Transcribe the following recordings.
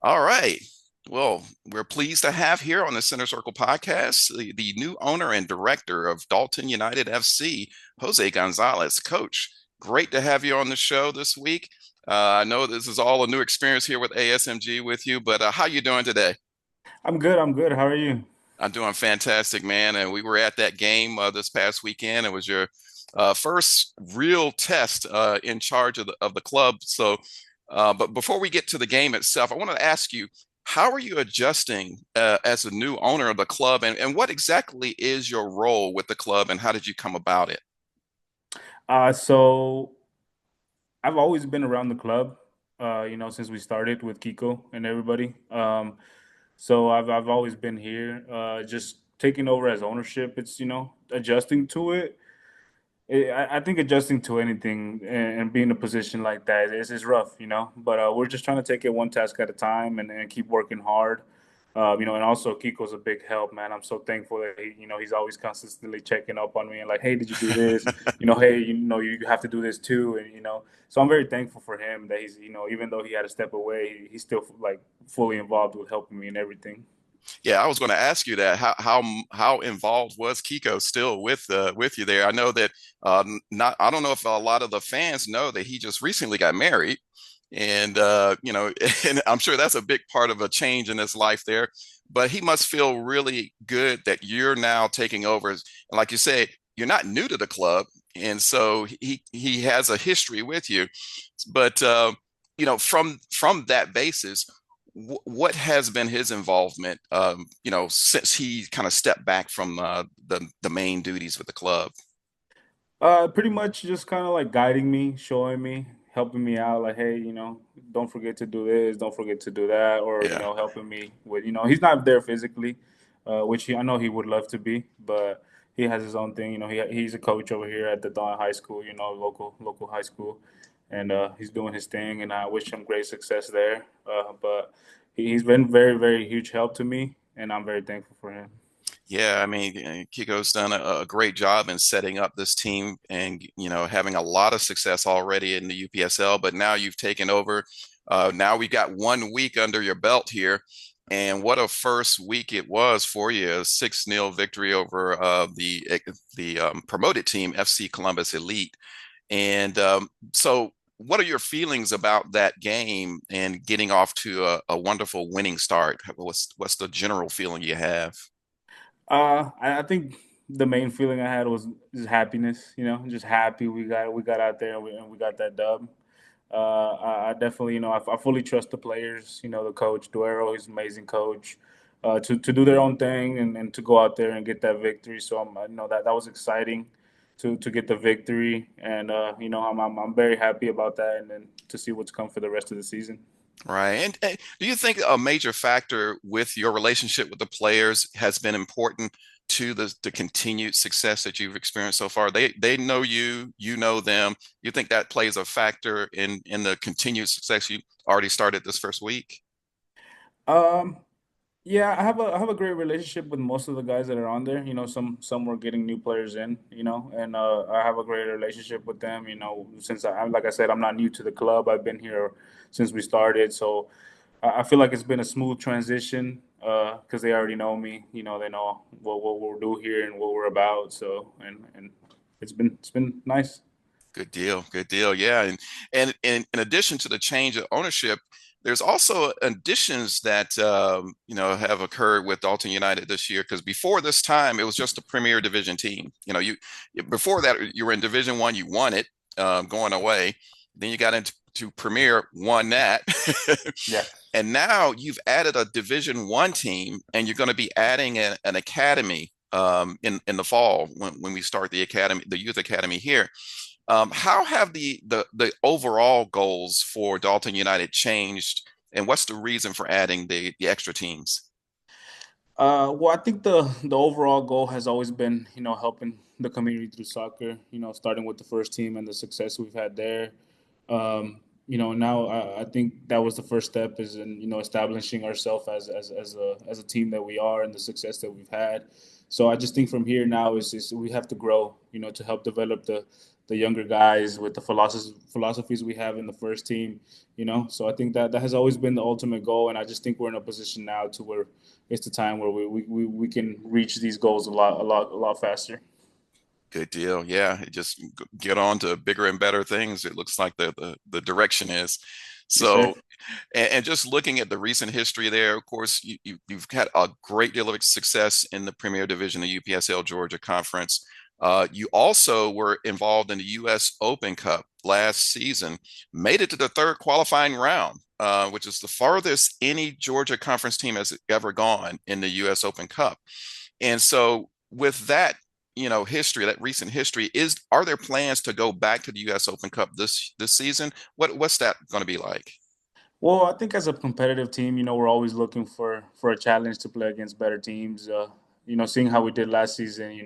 All right. Well, we're pleased to have here on the Center Circle podcast the new owner and director of Dalton United FC, Jose Gonzalez. Coach, great to have you on the show this week. I know this is all a new experience here with ASMG with you, but how you doing today? I'm good. I'm good. How are you? I'm doing fantastic, man. And we were at that game this past weekend. It was your first real test in charge of the club. But before we get to the game itself, I want to ask you, how are you adjusting as a new owner of the club, and what exactly is your role with the club, and how did you come about it? So I've always been around the club, since we started with Kiko and everybody. So I've always been here, just taking over as ownership. It's adjusting to it. I think adjusting to anything and being in a position like that is rough. But we're just trying to take it one task at a time and keep working hard. And also Kiko's a big help, man. I'm so thankful that he's always consistently checking up on me and like, hey, did you do this? Hey, you have to do this too, and so I'm very thankful for him that he's even though he had to step away, he's still like fully involved with helping me and everything. Yeah, I was going to ask you that. How involved was Kiko still with you there? I know that not. I don't know if a lot of the fans know that he just recently got married, and and I'm sure that's a big part of a change in his life there. But he must feel really good that you're now taking over. And like you say, you're not new to the club, and so he has a history with you. But from that basis, what has been his involvement, since he kind of stepped back from the main duties with the club? Pretty much just kind of like guiding me, showing me, helping me out. Like, hey, don't forget to do this, don't forget to do that, or Yeah. helping me with. He's not there physically, which I know he would love to be, but he has his own thing. He's a coach over here at the Dawn High School. Local high school, and he's doing his thing. And I wish him great success there. But he's been very, very huge help to me, and I'm very thankful for him. Yeah, I mean, Kiko's done a great job in setting up this team and, having a lot of success already in the UPSL, but now you've taken over. Now we've got 1 week under your belt here. And what a first week it was for you. A 6-0 victory over the promoted team, FC Columbus Elite. And so what are your feelings about that game and getting off to a wonderful winning start? What's the general feeling you have? I think the main feeling I had was just happiness. Just happy we got out there and we got that dub. I definitely, I fully trust the players. The coach Duero, he's an amazing coach. To do their own thing and to go out there and get that victory. So that was exciting to get the victory, and I'm very happy about that, and then to see what's come for the rest of the season. Right. And do you think a major factor with your relationship with the players has been important to the continued success that you've experienced so far? They know you, you know them. You think that plays a factor in the continued success you already started this first week? Um, Yeah, I have a great relationship with most of the guys that are on there. Some were getting new players in, and I have a great relationship with them. Since like I said, I'm not new to the club. I've been here since we started, so I feel like it's been a smooth transition because they already know me. They know what we'll do here and what we're about. So and it's been nice. Good deal. Good deal. Yeah. And in addition to the change of ownership, there's also additions that have occurred with Dalton United this year. Because before this time, it was just a Premier Division team. You before that you were in Division One. You won it going away. Then you got into Premier, won that, Yeah. and now you've added a Division One team, and you're going to be adding an academy in the fall when we start the academy, the youth academy here. How have the overall goals for Dalton United changed, and what's the reason for adding the extra teams? Well, I think the overall goal has always been, helping the community through soccer. Starting with the first team and the success we've had there. Now I think that was the first step is in establishing ourselves as a team that we are and the success that we've had. So I just think from here now is we have to grow, to help develop the younger guys with the philosophies we have in the first team, So I think that has always been the ultimate goal, and I just think we're in a position now to where it's the time where we can reach these goals a lot faster. Good deal. Yeah, just get on to bigger and better things. It looks like the direction is. Yes, sir. So, and just looking at the recent history there, of course, you've had a great deal of success in the Premier Division, the UPSL Georgia Conference. You also were involved in the U.S. Open Cup last season, made it to the third qualifying round, which is the farthest any Georgia Conference team has ever gone in the U.S. Open Cup. And so, with that, history, that recent history, are there plans to go back to the U.S. Open Cup this season? What's that going to be like? Well, I think as a competitive team, we're always looking for a challenge to play against better teams. Seeing how we did last season,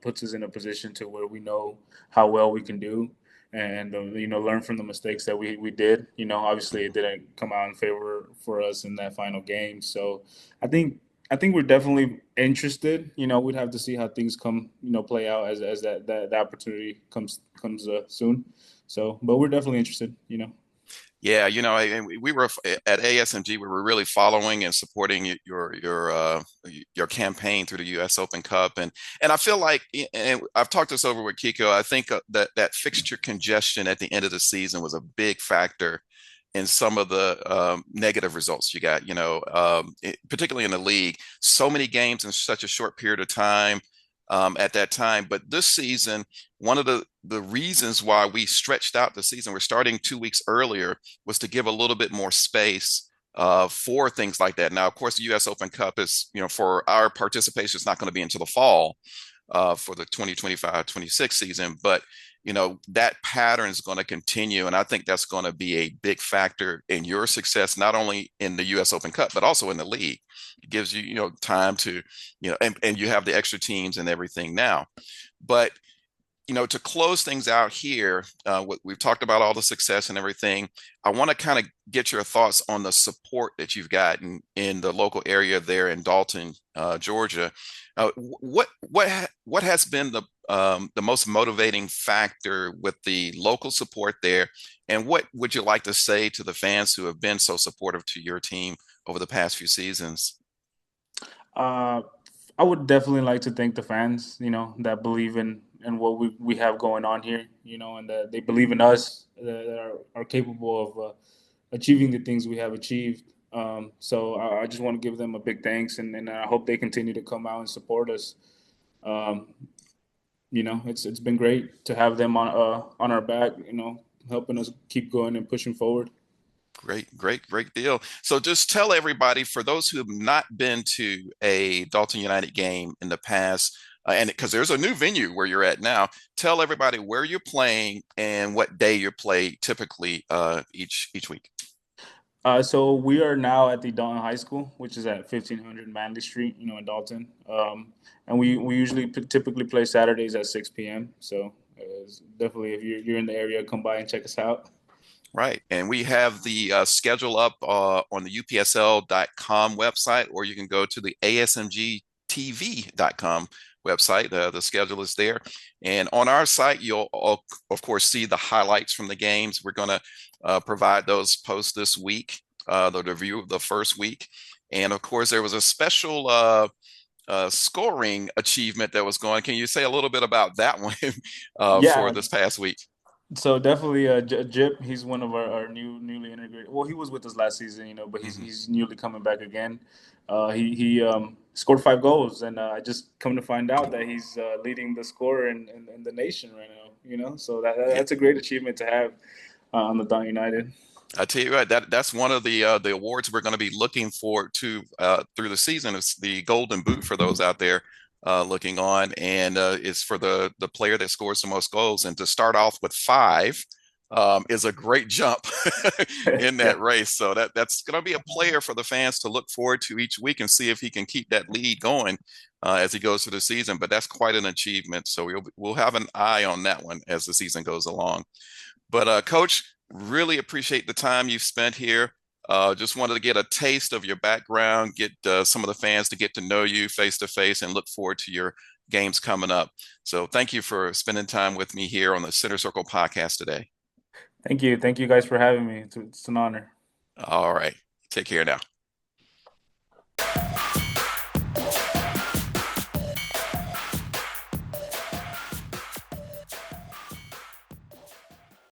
puts us in a position to where we know how well we can do, and learn from the mistakes that we did. Obviously it didn't come out in favor for us in that final game. So I think I think we're definitely interested. We'd have to see how things come, play out as that opportunity comes soon. So, but we're definitely interested. Yeah, and we were at ASMG. We were really following and supporting your campaign through the U.S. Open Cup, and I feel like, and I've talked this over with Kiko. I think that fixture congestion at the end of the season was a big factor in some of the negative results you got. Particularly in the league, so many games in such a short period of time at that time. But this season, one of the reasons why we stretched out the season, we're starting 2 weeks earlier, was to give a little bit more space for things like that. Now, of course, the U.S. Open Cup is, for our participation, it's not going to be until the fall for the 2025-26 season. But, that pattern is going to continue. And I think that's going to be a big factor in your success, not only in the U.S. Open Cup, but also in the league. It gives you, time to, and you have the extra teams and everything now. But to close things out here, we've talked about all the success and everything. I want to kind of get your thoughts on the support that you've gotten in the local area there in Dalton, Georgia. What has been the most motivating factor with the local support there, and what would you like to say to the fans who have been so supportive to your team over the past few seasons? Uh, I would definitely like to thank the fans, that believe in what we have going on here, and that they believe in us, that are capable of achieving the things we have achieved. So I just want to give them a big thanks, and I hope they continue to come out and support us. Um, it's been great to have them on our back, helping us keep going and pushing forward. Great, great, great deal. So just tell everybody, for those who have not been to a Dalton United game in the past, and because there's a new venue where you're at now, tell everybody where you're playing and what day you're played typically each week. So we are now at the Dalton High School, which is at 1500 Manley Street, in Dalton. And we usually typically play Saturdays at 6 p.m. So definitely, if you're in the area, come by and check us out. Right. And we have the schedule up on the UPSL.com website, or you can go to the ASMGTV.com website. The schedule is there. And on our site, you'll, of course, see the highlights from the games. We're going to provide those posts this week, the review of the first week. And of course, there was a special scoring achievement that was going. Can you say a little bit about that one for Yeah, this past week? so definitely, Jip, he's one of our newly integrated. Well, he was with us last season, but he's Mhm. he's newly coming back again. He scored 5 goals, and I just come to find out that he's leading the scorer in the nation right now. So Yeah. that's a great achievement to have on the Don United. I tell you what, that's one of the awards we're going to be looking forward to through the season. It's the Golden Boot for those out there looking on, and it's for the player that scores the most goals. And to start off with five is a great jump in Yeah. that race. So that's going to be a player for the fans to look forward to each week and see if he can keep that lead going as he goes through the season. But that's quite an achievement. So we'll have an eye on that one as the season goes along. But Coach, really appreciate the time you've spent here. Just wanted to get a taste of your background, get some of the fans to get to know you face to face, and look forward to your games coming up. So thank you for spending time with me here on the Center Circle podcast today. Thank you. Thank you guys for having me. It's an honor. All right. Take care now.